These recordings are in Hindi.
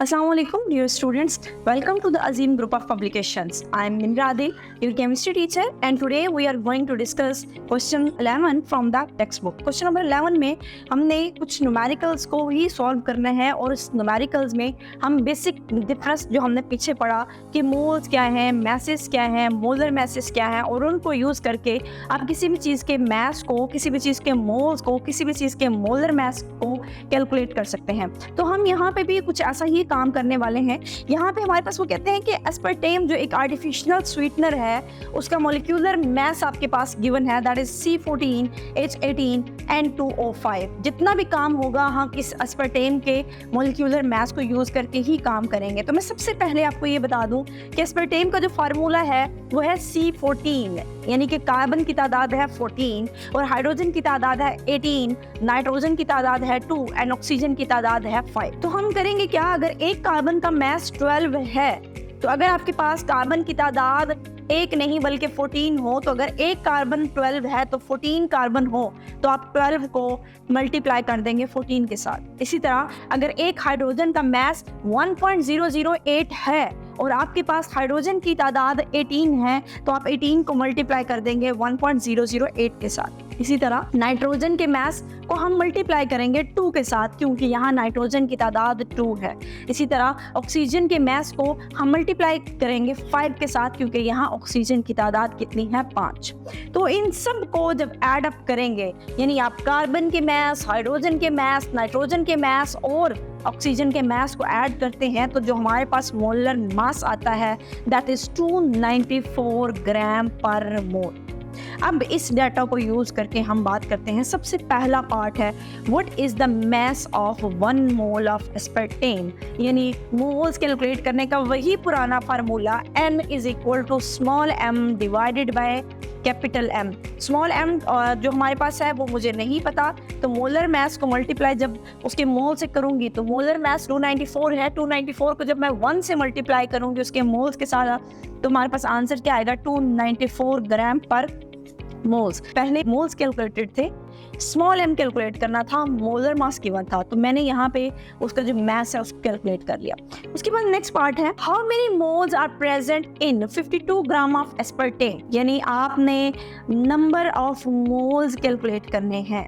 Assalamu alaikum dear students. Welcome to the Azim group of publications. I am Minra Adil, your chemistry teacher, and today we are going to discuss question 11 from the textbook. Question number 11 में हमने कुछ न्यूमेरिकल्स को ही सॉल्व करना है और इस न्यूमेरिकल्स में हम बेसिक डिफरेंस जो हमने पीछे पढ़ा कि मोल्स क्या है, मैसेस क्या है, मोलर मैसेस क्या है और उनको यूज़ करके आप किसी भी चीज़ के मैस को, किसी भी चीज़ के मोल्स को, किसी भी चीज़ के मोलर मैस को कैलकुलेट कर सकते हैं। तो हम यहाँ पे भी कुछ ऐसा ही काम करने वाले हैं। यहाँ पे हमारे पास वो कहते हैं कि एस्पर्टेम जो एक आर्टिफिशियल स्वीटनर है उसका मॉलिक्यूलर मैस आपके पास गिवन है, that is C14 H18 N2O5। जितना भी काम होगा हम इस एस्पर्टेम के मॉलिक्यूलर मैस को यूज करके ही काम करेंगे। तो मैं सबसे पहले आपको ये बता दूं कि एस्पर्टेम का जो फार्मूला है वो है C14, यानी कि कार्बन की तादाद है 14 और हाइड्रोजन की तादाद है 18, नाइट्रोजन की तादाद है 2 एंड ऑक्सीजन की तादाद है 5। तो हम करेंगे क्या, अगर एक कार्बन का मैस 12 है तो अगर आपके पास कार्बन की तादाद एक नहीं बल्कि 14 हो, तो अगर एक कार्बन 12 है तो 14 कार्बन हो तो आप 12 को मल्टीप्लाई कर देंगे 14 के साथ। इसी तरह अगर एक हाइड्रोजन का मैस 1.008 है और आपके पास हाइड्रोजन की तादाद 18 है तो आप 18 को मल्टीप्लाई कर देंगे 1.008 के साथ। इसी तरह नाइट्रोजन के मैस को हम मल्टीप्लाई करेंगे 2 के साथ क्योंकि यहाँ नाइट्रोजन की तादाद 2 है। इसी तरह ऑक्सीजन के मैस को हम मल्टीप्लाई करेंगे 5 के साथ क्योंकि यहाँ ऑक्सीजन की तादाद कितनी है, 5। तो इन सब को जब ऐड अप करेंगे, यानी आप कार्बन के मैस, हाइड्रोजन के मैस, नाइट्रोजन के मैस और ऑक्सीजन के मैस को ऐड करते हैं तो जो हमारे पास मोलर मास आता है दैट इज 294 ग्राम पर मोल। अब इस डाटा को यूज करके हम बात करते हैं। सबसे पहला पार्ट है what is the mass of 1 mole of aspartame, यानी मोल्स कैलकुलेट करने का वही पुराना formula n is equal to small m divided by capital M। Small m जो हमारे पास है वो मुझे नहीं पता, तो मोलर मैस को मल्टीप्लाई जब उसके मोल से करूंगी तो मोलर मैस 294 है। 294 को जब मैं 1 से मल्टीप्लाई करूंगी उसके मोल्स के साथ तो हमारे पास आंसर क्या आएगा, 294 ग्राम पर मोल्स। पहले मोल्स कैलकुलेटेड थे, स्मॉल m कैलकुलेट करना था, मोलर मास गिवन था, तो मैंने यहाँ पे उसका जो मैस है उसको कैलकुलेट कर लिया। उसके बाद नेक्स्ट पार्ट है how many moles are present in 52 gram of aspartame, यानी आपने नंबर ऑफ मोल्स कैलकुलेट करने हैं।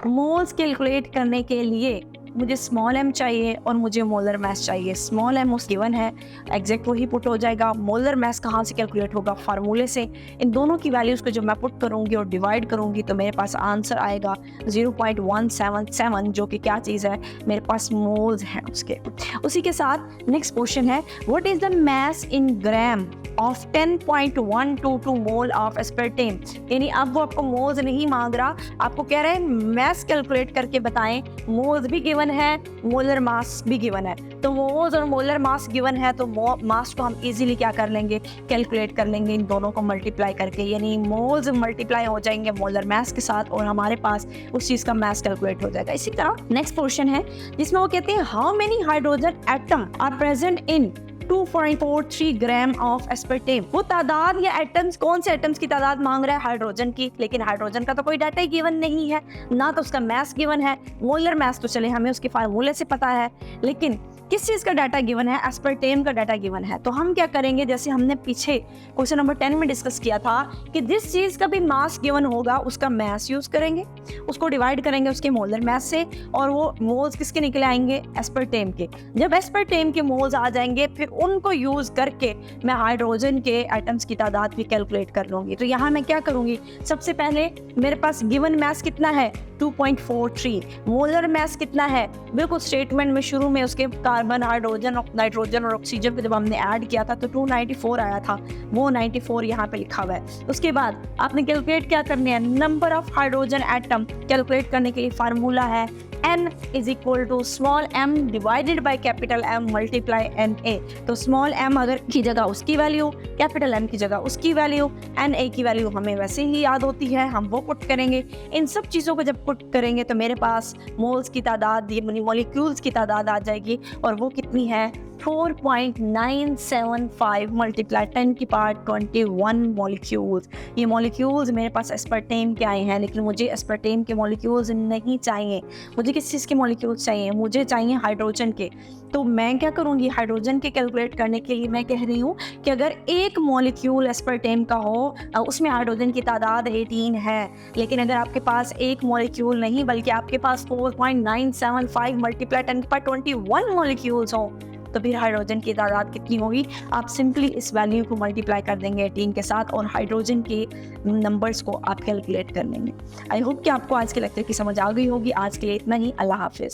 मोल्स कैलकुलेट करने के लिए मुझे स्मॉल m चाहिए और मुझे मोलर मैस चाहिए। स्मॉल m उस गिवन है, एग्जैक्ट वही पुट हो जाएगा। मोलर मैस कहाँ से कैलकुलेट होगा, फार्मूले से। इन दोनों की वैल्यूज़ को जब मैं पुट करूँगी और डिवाइड करूँगी तो मेरे पास आंसर आएगा 0.177 जो कि क्या चीज़ है, मेरे पास मोल्स हैं उसके। उसी के साथ नेक्स्ट क्वेश्चन है what is the mass in gram of 10.122 mole of aspartame, यानी अब वो आपको मोल्स नहीं मांग रहा, आपको कह रहे हैं मैस कैलकुलेट करके बताएं। मोल्स भी गिवन है, मोलर मास भी गिवन है, तो मोल्स और मोलर मास गिवन है तो मास को हम इजीली क्या कर लेंगे, कैलकुलेट कर लेंगे इन दोनों को मल्टीप्लाई करके, यानी मोल्स मल्टीप्लाई हो जाएंगे मोलर मास के साथ और हमारे पास उस चीज़ का मास कैलकुलेट हो जाएगा। इसी तरह नेक्स्ट क्वेश्चन है जिसमें वो कहते हैं how many hydrogen atom are present in 2.43 gram of aspartame. वो तादाद या एटम्स, कौन से एटम्स की तादाद मांग रहा है, हाइड्रोजन की, लेकिन हाइड्रोजन का तो कोई डाटा ही गिवन नहीं है, ना तो उसका मैस गिवन है। मोलर मैस तो चले हमें उसके फार्मूले से पता है, लेकिन किस चीज़ का डाटा गिवन है, एस्पर्टेम का डाटा गिवन है। तो हम क्या करेंगे, जैसे हमने पीछे क्वेश्चन नंबर 10 में डिस्कस किया था कि जिस चीज़ का भी मास गिवन होगा उसका मैस यूज़ करेंगे, उसको डिवाइड करेंगे उसके मोलर मैस से और वो मोल्स किसके निकले आएंगे, एस्पर्टेम के। जब एस्पर्टेम के मोल्स आ जाएंगे फिर उनको यूज़ करके मैं हाइड्रोजन के एटम्स की तादाद भी कैलकुलेट कर लूँगी। तो यहाँ मैं क्या करूँगी, सबसे पहले मेरे पास गिवन मैस कितना है 2.43, मोलर मैस कितना है, बिल्कुल स्टेटमेंट में शुरू में उसके कार्बन, हाइड्रोजन, नाइट्रोजन और ऑक्सीजन को जब हमने ऐड किया था तो 294 आया था, वो 94 यहाँ पे लिखा हुआ है। उसके बाद आपने कैलकुलेट क्या करने हैं, number of hydrogen atom calculate करने के लिए फार्मूला है n is equal to small m divided by capital M multiply NA। तो स्मॉल m अगर की जगह उसकी वैल्यू, कैपिटल M की जगह उसकी वैल्यू, NA की वैल्यू हमें वैसे ही याद होती है, हम वो पुट करेंगे। इन सब चीज़ों को जब पुट करेंगे तो मेरे पास मोल्स की तादाद, मॉलिक्यूल्स की तादाद आ जाएगी और वो कितनी है 4.975 मल्टीप्लाई 10 की पावर 21 मॉलिक्यूल्स। ये मॉलिक्यूल्स मेरे पास एस्पर्टेम के आए हैं, लेकिन मुझे एस्पर्टेम के मॉलिक्यूल्स नहीं चाहिए। मुझे किस चीज़ के मॉलिक्यूल्स चाहिए? मुझे चाहिए हाइड्रोजन के। तो मैं क्या करूँगी, हाइड्रोजन के कैलकुलेट करने के लिए मैं कह रही हूँ कि अगर एक मॉलिक्यूल एस्पर्टेम का हो, उसमें हाइड्रोजन की तादाद 18 है, लेकिन अगर आपके पास एक मॉलिक्यूल नहीं बल्कि आपके पास 4.975 मल्टीप्लाई 10 की पावर 21 मॉलिक्यूल्स हों, तो फिर हाइड्रोजन की तादाद कितनी होगी? आप सिंपली इस वैल्यू को मल्टीप्लाई कर देंगे 18 के साथ और हाइड्रोजन के नंबर्स को आप कैलकुलेट कर लेंगे। आई होप कि आपको आज के लेक्चर की समझ आ गई होगी। आज के लिए इतना ही। अल्लाह हाफिज़।